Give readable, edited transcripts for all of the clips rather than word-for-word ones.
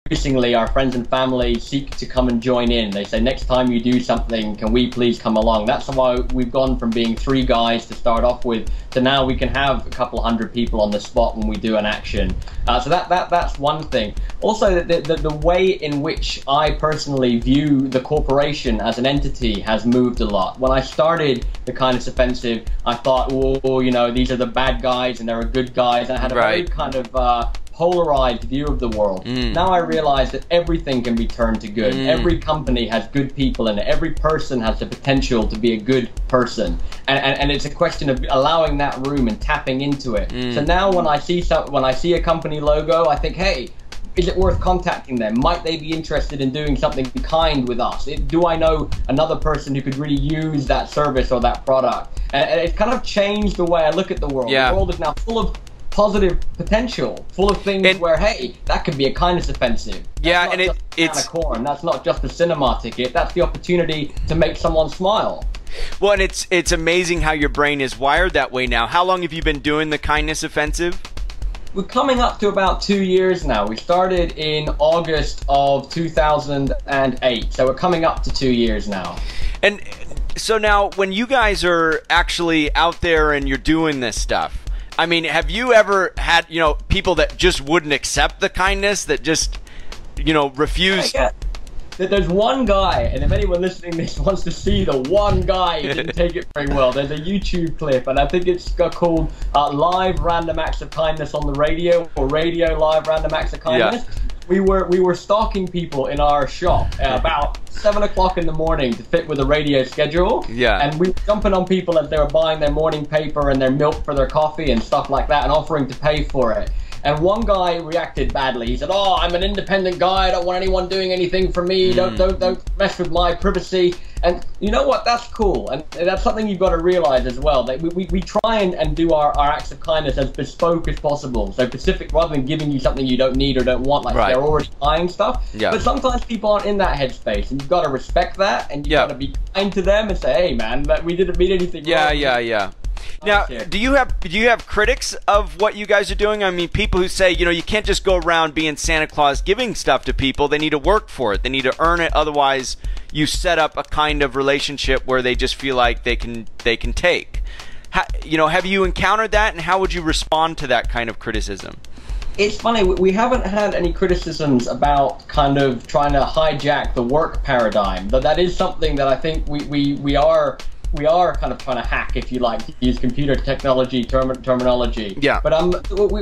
increasingly our friends and family seek to come and join in. They say, next time you do something, can we please come along? That's why we've gone from being 3 guys to start off with to now we can have a couple hundred people on the spot when we do an action. So that's one thing. Also, the way in which I personally view the corporation as an entity has moved a lot. When I started the Kindness Offensive, I thought, oh, you know, these are the bad guys and there are good guys. And I had a very kind of polarized view of the world. Now I realize that everything can be turned to good. Every company has good people in it. Every person has the potential to be a good person, and it's a question of allowing that room and tapping into it. So now when I see a company logo, I think, hey, is it worth contacting them? Might they be interested in doing something kind with us? Do I know another person who could really use that service or that product? And it's kind of changed the way I look at the world. The world is now full of positive potential, full of things where, hey, that could be a kindness offensive. That's and it's corn. That's not just a cinema ticket. That's the opportunity to make someone smile. Well, and it's amazing how your brain is wired that way now. How long have you been doing the Kindness Offensive? We're coming up to about 2 years now. We started in August of 2008, so we're coming up to 2 years now. And so now, when you guys are actually out there and you're doing this stuff, I mean, have you ever had, you know, people that just wouldn't accept the kindness, that just, you know, refuse? There's one guy, and if anyone listening to this wants to see the one guy who didn't take it very well, there's a YouTube clip, and I think it's called Live Random Acts of Kindness on the Radio, or Radio Live Random Acts of Kindness. We were stalking people in our shop at about 7 o'clock in the morning to fit with a radio schedule. And we were jumping on people as they were buying their morning paper and their milk for their coffee and stuff like that, and offering to pay for it. And one guy reacted badly. He said, "Oh, I'm an independent guy. I don't want anyone doing anything for me. Don't mess with my privacy." And you know what? That's cool. And that's something you've got to realize as well. That we try and do our acts of kindness as bespoke as possible. So specific, rather than giving you something you don't need or don't want, like they're already buying stuff. But sometimes people aren't in that headspace, and you've got to respect that, and you've got to be kind to them and say, "Hey, man, we didn't mean anything wrong." Now, do you have critics of what you guys are doing? I mean, people who say, you know, you can't just go around being Santa Claus giving stuff to people. They need to work for it. They need to earn it. Otherwise, you set up a kind of relationship where they just feel like they can take. You know, have you encountered that, and how would you respond to that kind of criticism? It's funny, we haven't had any criticisms about kind of trying to hijack the work paradigm. But that is something that I think we are kind of trying to hack, if you like, to use computer technology terminology. But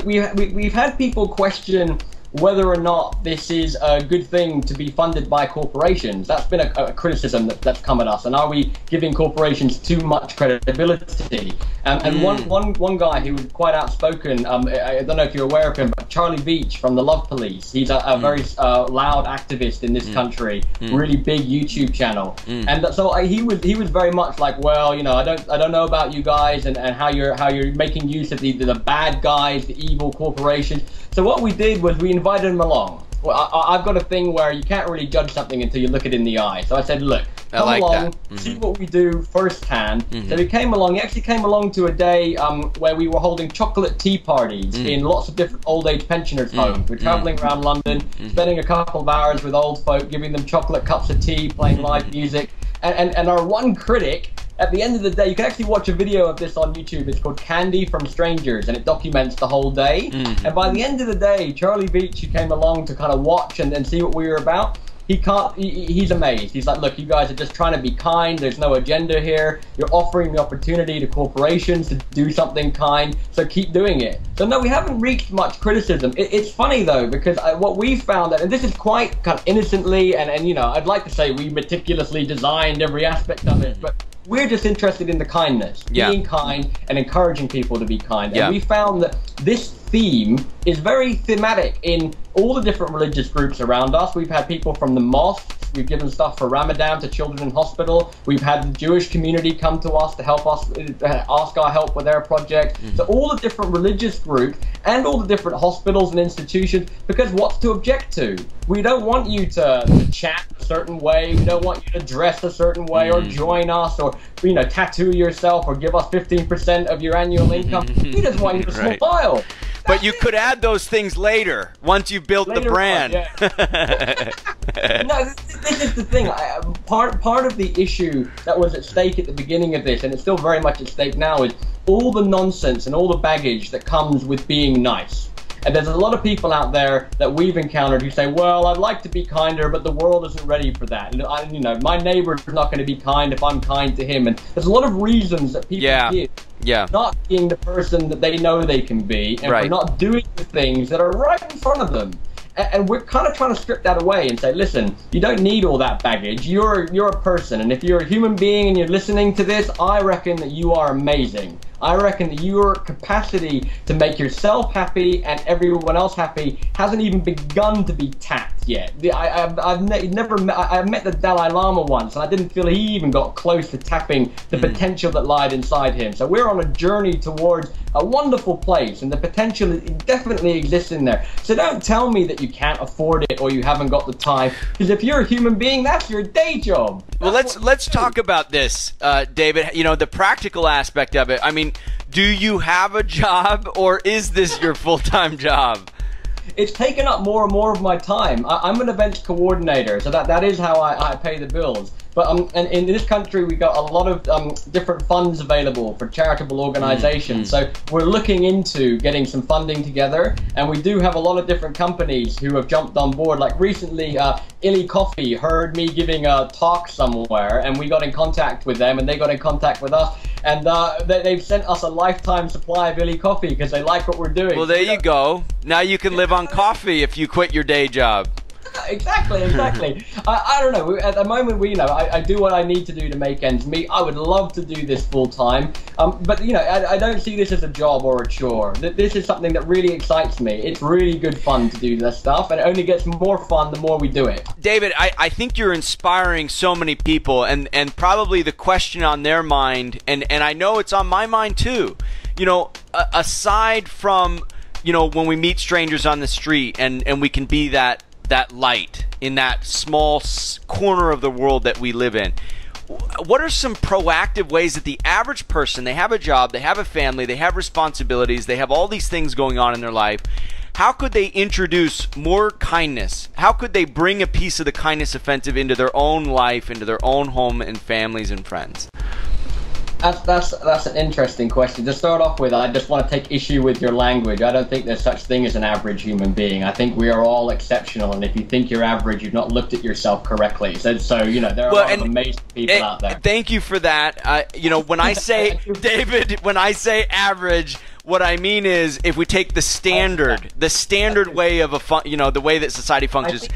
we've had people question whether or not this is a good thing to be funded by corporations. That's been a criticism that's come at us. And are we giving corporations too much credibility? And one guy who was quite outspoken, I don't know if you're aware of him, but Charlie Beach from the Love Police. He's a very loud activist in this country, really big YouTube channel. And so he was very much like, well, you know, I don't know about you guys and how you're making use of the bad guys, the evil corporations. So what we did was we invited him along. Well, I've got a thing where you can't really judge something until you look it in the eye. So I said, look, come along, see what we do firsthand. So he came along. He actually came along to a day where we were holding chocolate tea parties in lots of different old age pensioners' homes. We're traveling around London, spending a couple of hours with old folk, giving them chocolate cups of tea, playing live music. And our one critic, at the end of the day, you can actually watch a video of this on YouTube. It's called Candy from Strangers, and it documents the whole day. And by the end of the day, Charlie Beach, who came along to kind of watch and see what we were about, he's amazed. He's like, look, you guys are just trying to be kind. There's no agenda here. You're offering the opportunity to corporations to do something kind, so keep doing it. So no, we haven't reached much criticism. It's funny though, because what we found, and this is quite kind of innocently, and you know, I'd like to say we meticulously designed every aspect of it, but we're just interested in the kindness, being kind and encouraging people to be kind. And we found that this theme is very thematic in all the different religious groups around us. We've had people from the mosques. We've given stuff for Ramadan to children in hospital. We've had the Jewish community come to us to help us, ask our help with their project. So all the different religious groups and all the different hospitals and institutions, because what's to object to? We don't want you to chat a certain way. We don't want you to dress a certain way or join us or, you know, tattoo yourself or give us 15% of your annual income. We just want you to smile. But you could add those things later once you've built the brand. On, yeah. No, this is the thing. Part of the issue that was at stake at the beginning of this, and it's still very much at stake now, is all the nonsense and all the baggage that comes with being nice. And there's a lot of people out there that we've encountered who say, well, I'd like to be kinder, but the world isn't ready for that. And my neighbor's not going to be kind if I'm kind to him. And there's a lot of reasons that people give. Yeah. Not being the person that they know they can be, and for not doing the things that are right in front of them. And we're kind of trying to strip that away and say, listen, you don't need all that baggage. You're a person, and if you're a human being and you're listening to this, I reckon that you are amazing. I reckon that your capacity to make yourself happy and everyone else happy hasn't even begun to be tapped yet. I've met the Dalai Lama once, and I didn't feel he even got close to tapping the potential that lied inside him. So we're on a journey towards a wonderful place, and the potential definitely exists in there. So don't tell me that you can't afford it or you haven't got the time, because if you're a human being, that's your day job. Well, let's talk about this, David. You know, the practical aspect of it. I mean, do you have a job, or is this your full-time job? It's taken up more and more of my time. I'm an events coordinator, so that is how I pay the bills. But and in this country, we got a lot of different funds available for charitable organizations. So we're looking into getting some funding together, and we do have a lot of different companies who have jumped on board. Like recently, Illy Coffee heard me giving a talk somewhere, and we got in contact with them, and they got in contact with us. And they've sent us a lifetime supply of Illy Coffee because they like what we're doing. Well, there you go. Now you can live on coffee if you quit your day job. Exactly. I don't know. At the moment, I do what I need to do to make ends meet. I would love to do this full time, but I don't see this as a job or a chore. This is something that really excites me. It's really good fun to do this stuff, and it only gets more fun the more we do it. David, I think you're inspiring so many people, and probably the question on their mind, and I know it's on my mind too. You know, aside from when we meet strangers on the street, and we can be that light in that small corner of the world that we live in. What are some proactive ways that the average person, they have a job, they have a family, they have responsibilities, they have all these things going on in their life, how could they introduce more kindness? How could they bring a piece of the kindness offensive into their own life, into their own home and families and friends? That's an interesting question. To start off with, I just want to take issue with your language. I don't think there's such thing as an average human being. I think we are all exceptional, and if you think you're average, you've not looked at yourself correctly. So there are a lot of amazing people out there. Thank you for that. When I say, David, when I say average, what I mean is if we take the standard way of the way that society functions.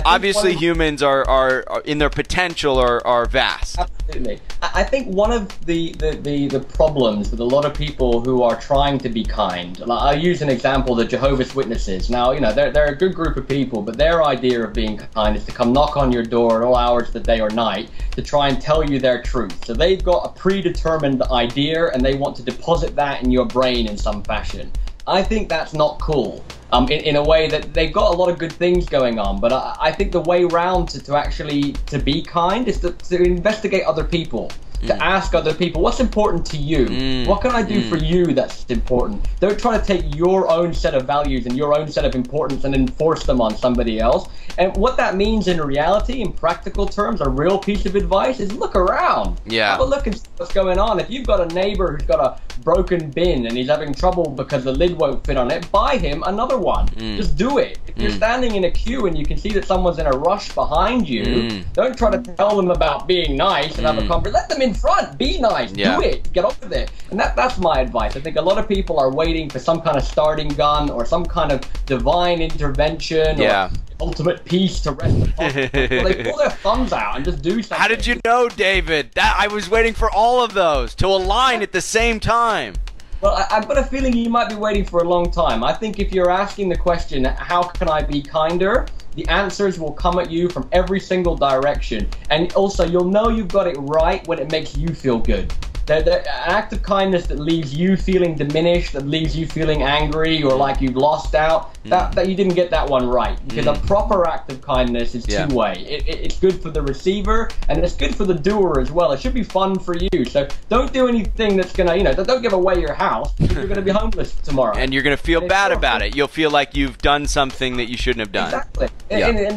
Obviously, humans are in their potential are vast. Absolutely. I think one of the problems with a lot of people who are trying to be kind, like I'll use an example, the Jehovah's Witnesses. Now, they're a good group of people, but their idea of being kind is to come knock on your door at all hours of the day or night to try and tell you their truth. So they've got a predetermined idea, and they want to deposit that in your brain in some fashion. I think that's not cool. In a way that they've got a lot of good things going on, but I think the way round to be kind is to investigate other people, to ask other people, what's important to you? What can I do for you that's important? Don't try to take your own set of values and your own set of importance and enforce them on somebody else. And what that means in reality, in practical terms, a real piece of advice is look around. Yeah. Have a look and see what's going on. If you've got a neighbor who's got a broken bin and he's having trouble because the lid won't fit on it, buy him another one. Just do it. If you're standing in a queue and you can see that someone's in a rush behind you, don't try to tell them about being nice and have a conversation. Let them in front. Be nice. Do it. Get on with it. And that's my advice. I think a lot of people are waiting for some kind of starting gun or some kind of divine intervention or ultimate peace to rest upon. They pull their thumbs out and just do something. How did you know, David? I was waiting for all of those to align at the same time. Well, I've got a feeling you might be waiting for a long time. I think if you're asking the question, how can I be kinder? The answers will come at you from every single direction. And also, you'll know you've got it right when it makes you feel good. An act of kindness that leaves you feeling diminished, that leaves you feeling angry or like you've lost out, that you didn't get that one right. Because a proper act of kindness is two-way. It's good for the receiver, and it's good for the doer as well. It should be fun for you. So don't do anything that's going to, don't give away your house, because you're going to be homeless tomorrow. And you're going to feel bad about it. You'll feel like you've done something that you shouldn't have done. Exactly. Yeah. And